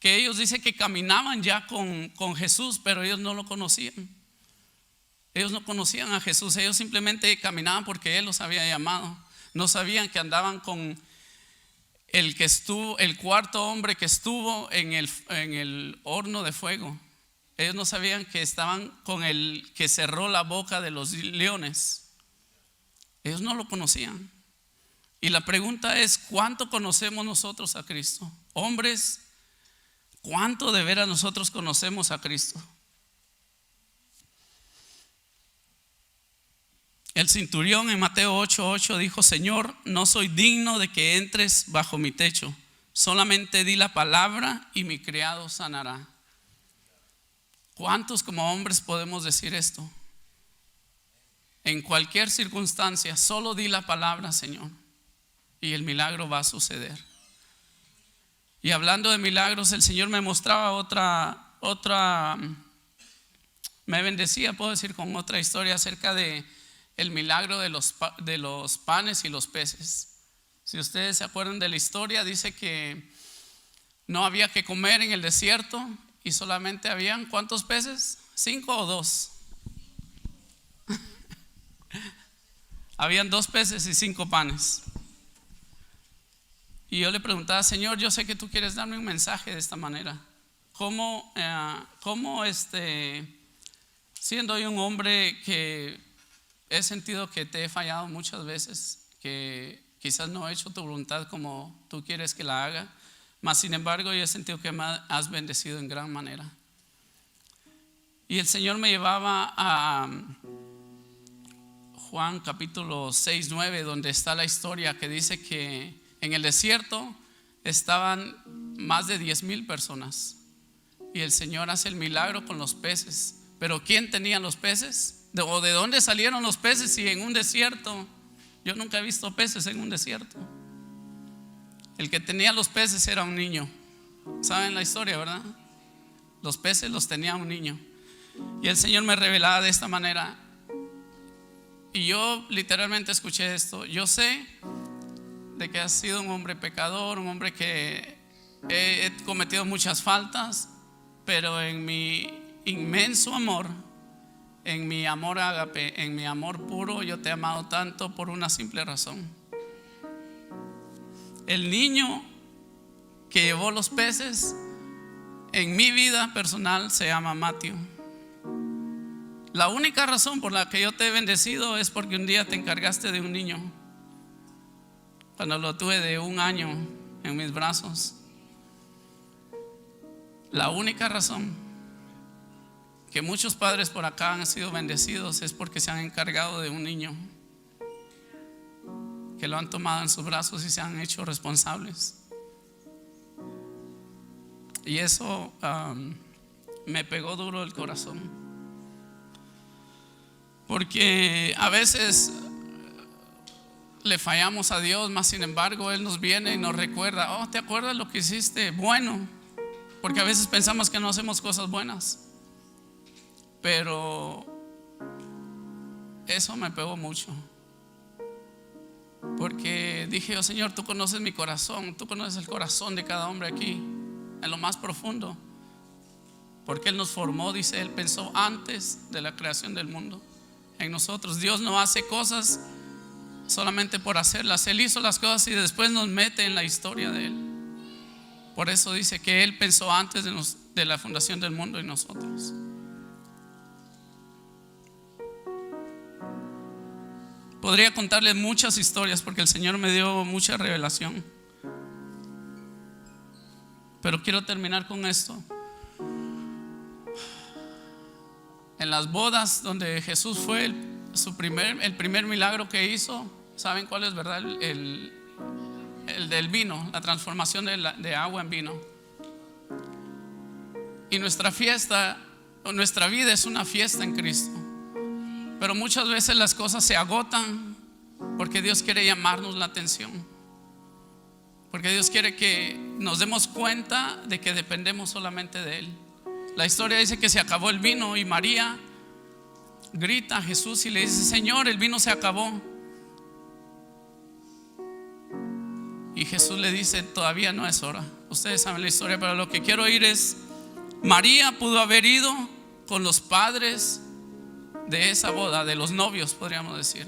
que ellos dicen que caminaban ya con Jesús, pero ellos no lo conocían. Ellos no conocían a Jesús, ellos simplemente caminaban porque Él los había llamado. No sabían que andaban con el cuarto hombre que estuvo en el horno de fuego. Ellos no sabían que estaban con el que cerró la boca de los leones. Ellos no lo conocían. Y la pregunta es: ¿cuánto conocemos nosotros a Cristo? Hombres, ¿cuánto de veras nosotros conocemos a Cristo? El centurión en Mateo 8:8 dijo: Señor, no soy digno de que entres bajo mi techo, solamente di la palabra y mi criado sanará. ¿Cuántos como hombres podemos decir esto? En cualquier circunstancia, solo di la palabra, Señor, y el milagro va a suceder. Y hablando de milagros, el Señor me mostraba me bendecía, puedo decir, con otra historia acerca de el milagro de los panes y los peces. Si ustedes se acuerdan de la historia, dice que no había que comer en el desierto y solamente habían, ¿cuántos peces? 5 o 2. Habían 2 peces y 5 panes. Y yo le preguntaba: Señor, yo sé que tú quieres darme un mensaje de esta manera. ¿Cómo siendo yo un hombre que he sentido que te he fallado muchas veces, que quizás no he hecho tu voluntad como tú quieres que la haga, mas sin embargo yo he sentido que me has bendecido en gran manera? Y el Señor me llevaba a Juan capítulo 6:9, donde está la historia que dice que en el desierto estaban más de 10,000 personas y el Señor hace el milagro con los peces. Pero ¿quién tenía los peces? ¿O de dónde salieron los peces si en un desierto? Yo nunca he visto peces en un desierto. El que tenía los peces era un niño. ¿Saben la historia, verdad? Los peces los tenía un niño. Y el Señor me revelaba de esta manera. Y yo literalmente escuché esto: yo sé de que has sido un hombre pecador, un hombre que he cometido muchas faltas, pero en mi inmenso amor, en mi amor ágape, en mi amor puro, yo te he amado tanto por una simple razón. El niño que llevó los peces en mi vida personal se llama Matthew. La única razón por la que yo te he bendecido es porque un día te encargaste de un niño. Cuando lo tuve de 1 año en mis brazos. La única razón que muchos padres por acá han sido bendecidos es porque se han encargado de un niño, que lo han tomado en sus brazos y se han hecho responsables. Y eso me pegó duro el corazón, porque a veces le fallamos a Dios, mas sin embargo Él nos viene y nos recuerda: oh, ¿te acuerdas lo que hiciste? Bueno, porque a veces pensamos que no hacemos cosas buenas, pero eso me pegó mucho, porque dije: oh Señor, tú conoces mi corazón, tú conoces el corazón de cada hombre aquí en lo más profundo, porque Él nos formó, dice, Él pensó antes de la creación del mundo en nosotros. Dios no hace cosas solamente por hacerlas. Él hizo las cosas y después nos mete en la historia de Él. Por eso dice que Él pensó antes de la fundación del mundo en nosotros. Podría contarles muchas historias porque el Señor me dio mucha revelación, pero quiero terminar con esto. En las bodas donde Jesús fue, el primer milagro que hizo, ¿saben cuál es, verdad? El del vino, la transformación de agua en vino. Y nuestra fiesta, nuestra vida es una fiesta en Cristo. Pero muchas veces las cosas se agotan porque Dios quiere llamarnos la atención, porque Dios quiere que nos demos cuenta de que dependemos solamente de Él. La historia dice que se acabó el vino y María grita a Jesús y le dice: Señor, el vino se acabó. Y Jesús le dice: todavía no es hora. Ustedes saben la historia, pero lo que quiero oír es: María pudo haber ido con los padres de esa boda, de los novios, podríamos decir,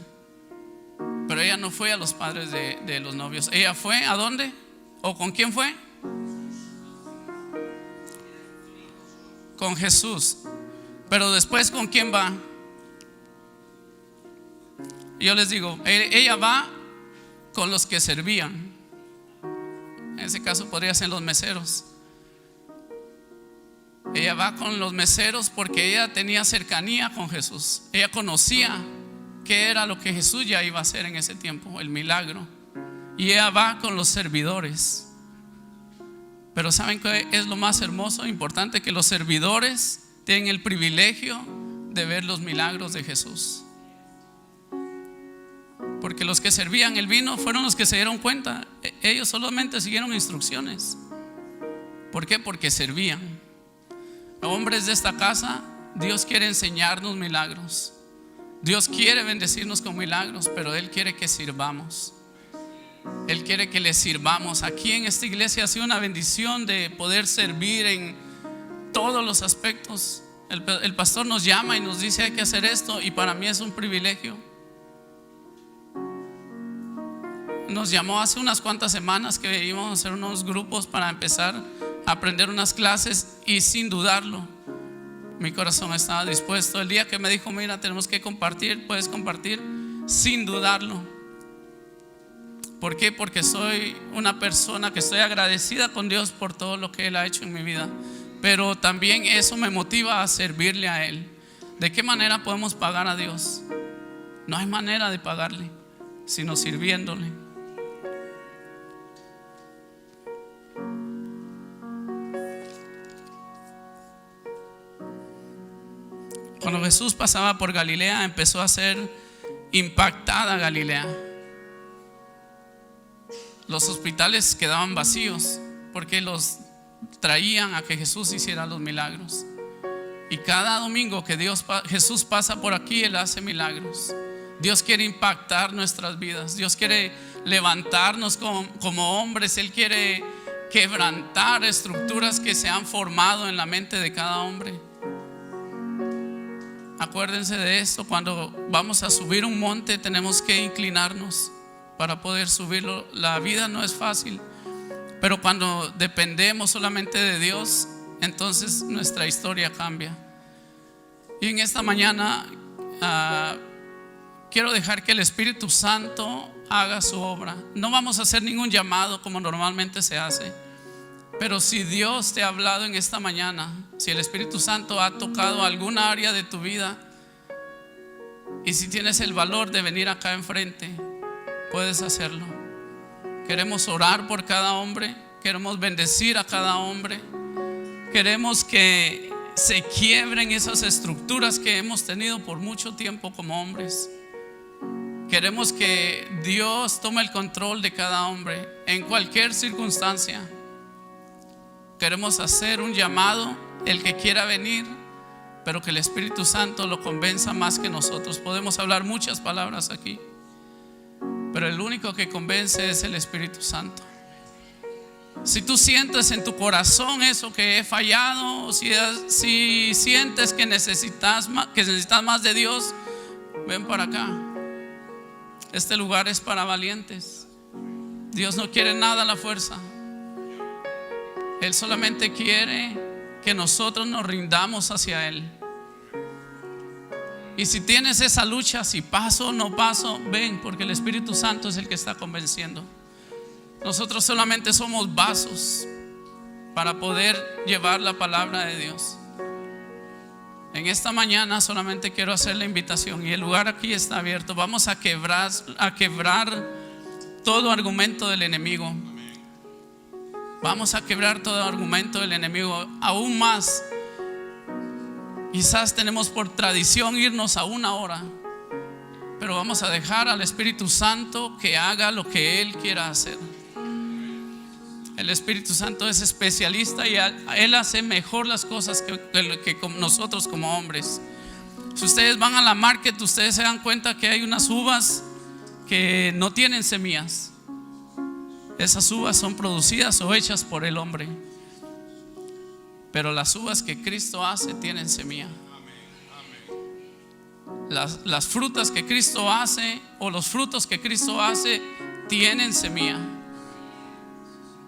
pero ella no fue a los padres de los novios. Ella fue ¿a dónde? ¿O con quién fue? Con Jesús. Pero después, ¿con quién va? Yo les digo, ella va con los que servían. En ese caso podría ser los meseros. Ella va con los meseros porque ella tenía cercanía con Jesús. Ella conocía qué era lo que Jesús ya iba a hacer en ese tiempo, el milagro. Y ella va con los servidores. Pero ¿saben qué es lo más hermoso e importante? Que los servidores tienen el privilegio de ver los milagros de Jesús. Porque los que servían el vino fueron los que se dieron cuenta. Ellos solamente siguieron instrucciones. ¿Por qué? Porque servían. Hombres de esta casa, Dios quiere enseñarnos milagros. Dios quiere bendecirnos con milagros, pero Él quiere que sirvamos. Él quiere que le sirvamos. Aquí en esta iglesia ha sido una bendición de poder servir en todos los aspectos. El pastor nos llama y nos dice hay que hacer esto, y para mí es un privilegio. Nos llamó hace unas cuantas semanas que íbamos a hacer unos grupos para empezar a aprender unas clases, y sin dudarlo mi corazón estaba dispuesto. El día que me dijo mira, tenemos que compartir, puedes compartir, sin dudarlo. ¿Por qué? Porque soy una persona que estoy agradecida con Dios por todo lo que Él ha hecho en mi vida, pero también eso me motiva a servirle a Él. ¿De qué manera podemos pagar a Dios? No hay manera de pagarle sino sirviéndole. Cuando Jesús pasaba por Galilea, empezó a ser impactada Galilea. Los hospitales quedaban vacíos porque los traían a que Jesús hiciera los milagros. Y cada domingo que Jesús pasa por aquí, Él hace milagros. Dios quiere impactar nuestras vidas. Dios quiere levantarnos como hombres. Él quiere quebrantar estructuras que se han formado en la mente de cada hombre. Acuérdense de esto: cuando vamos a subir un monte tenemos que inclinarnos para poder subirlo. La vida no es fácil, pero cuando dependemos solamente de Dios, entonces nuestra historia cambia. Y en esta mañana quiero dejar que el Espíritu Santo haga su obra. No vamos a hacer ningún llamado como normalmente se hace, pero si Dios te ha hablado en esta mañana, si el Espíritu Santo ha tocado alguna área de tu vida, y si tienes el valor de venir acá enfrente, puedes hacerlo. Queremos orar por cada hombre, queremos bendecir a cada hombre, queremos que se quiebren esas estructuras que hemos tenido por mucho tiempo como hombres. Queremos que Dios tome el control de cada hombre en cualquier circunstancia. Queremos hacer un llamado, el que quiera venir, pero que el Espíritu Santo lo convenza más que nosotros. Podemos hablar muchas palabras aquí, pero el único que convence es el Espíritu Santo. Si tú sientes en tu corazón eso, que he fallado, si sientes que necesitas más de Dios, ven para acá. Este lugar es para valientes. Dios no quiere nada a la fuerza. Él solamente quiere que nosotros nos rindamos hacia Él. Y si tienes esa lucha, si paso o no paso, ven, porque el Espíritu Santo es el que está convenciendo. Nosotros solamente somos vasos para poder llevar la palabra de Dios. En esta mañana solamente quiero hacer la invitación, y el lugar aquí está abierto. Vamos a quebrar todo argumento del enemigo. Vamos a quebrar todo argumento del enemigo. Aún más, quizás tenemos por tradición irnos a una hora, pero vamos a dejar al Espíritu Santo que haga lo que Él quiera hacer. El Espíritu Santo es especialista y Él hace mejor las cosas que nosotros como hombres. Si ustedes van a la market, ustedes se dan cuenta que hay unas uvas que no tienen semillas. Esas uvas son producidas o hechas por el hombre, pero las uvas que Cristo hace tienen semilla. Las frutas que Cristo hace, o los frutos que Cristo hace, tienen semilla.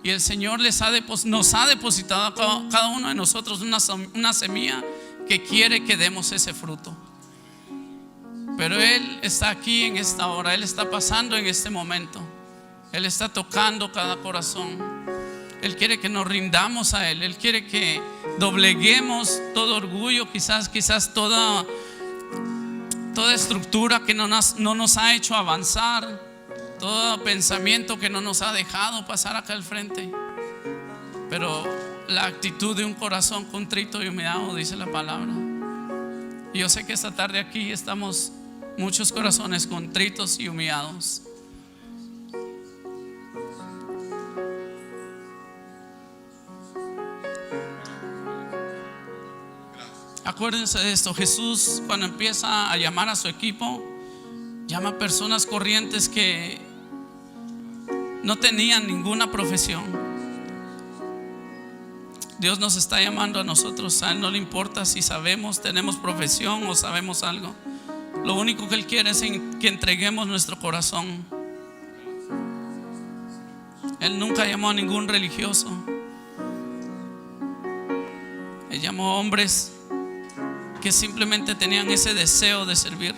Y el Señor nos ha depositado a cada uno de nosotros una semilla que quiere que demos ese fruto. Pero Él está aquí en esta hora. Él está pasando en este momento. Él está tocando cada corazón. Él quiere que nos rindamos a Él. Él quiere que dobleguemos todo orgullo, quizás toda toda estructura que no nos ha hecho avanzar, todo pensamiento que no nos ha dejado pasar acá al frente. Pero la actitud de un corazón contrito y humillado, dice la palabra. Y yo sé que esta tarde aquí estamos muchos corazones contritos y humillados. Acuérdense de esto: Jesús, cuando empieza a llamar a su equipo, llama a personas corrientes que no tenían ninguna profesión. Dios nos está llamando a nosotros. A Él no le importa si sabemos, tenemos profesión o sabemos algo. Lo único que Él quiere es que entreguemos nuestro corazón. Él nunca llamó a ningún religioso. Él llamó a hombres que simplemente tenían ese deseo de servir.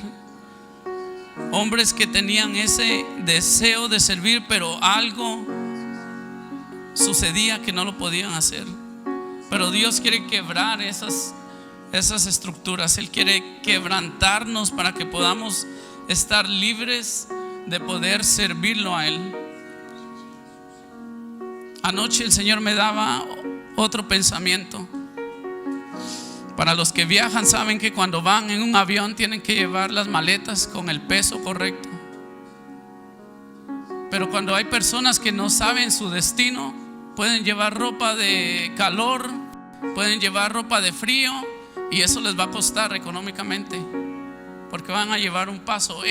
Hombres que tenían ese deseo de servir, pero algo sucedía que no lo podían hacer. Pero Dios quiere quebrar esas estructuras. Él quiere quebrantarnos para que podamos estar libres de poder servirlo a Él. Anoche el Señor me daba otro pensamiento. Para los que viajan, saben que cuando van en un avión tienen que llevar las maletas con el peso correcto. Pero cuando hay personas que no saben su destino, pueden llevar ropa de calor, pueden llevar ropa de frío, y eso les va a costar económicamente, porque van a llevar un peso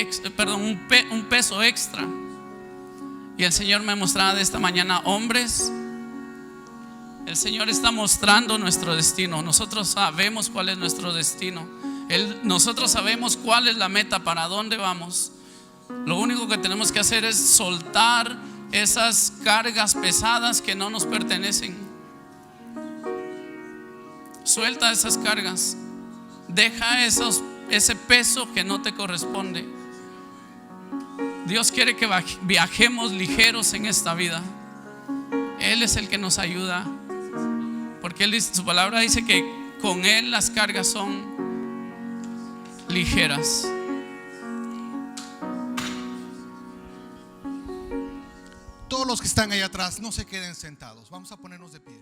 extra. Y el Señor me mostraba de esta mañana: hombres, el Señor está mostrando nuestro destino. Nosotros sabemos cuál es nuestro destino. Nosotros sabemos cuál es la meta, para dónde vamos. Lo único que tenemos que hacer es soltar esas cargas pesadas que no nos pertenecen. Suelta esas cargas. Deja ese peso que no te corresponde. Dios quiere que viajemos ligeros en esta vida. Él es el que nos ayuda, porque Él dice, su palabra dice que con Él las cargas son ligeras. Todos los que están ahí atrás, no se queden sentados. Vamos a ponernos de pie.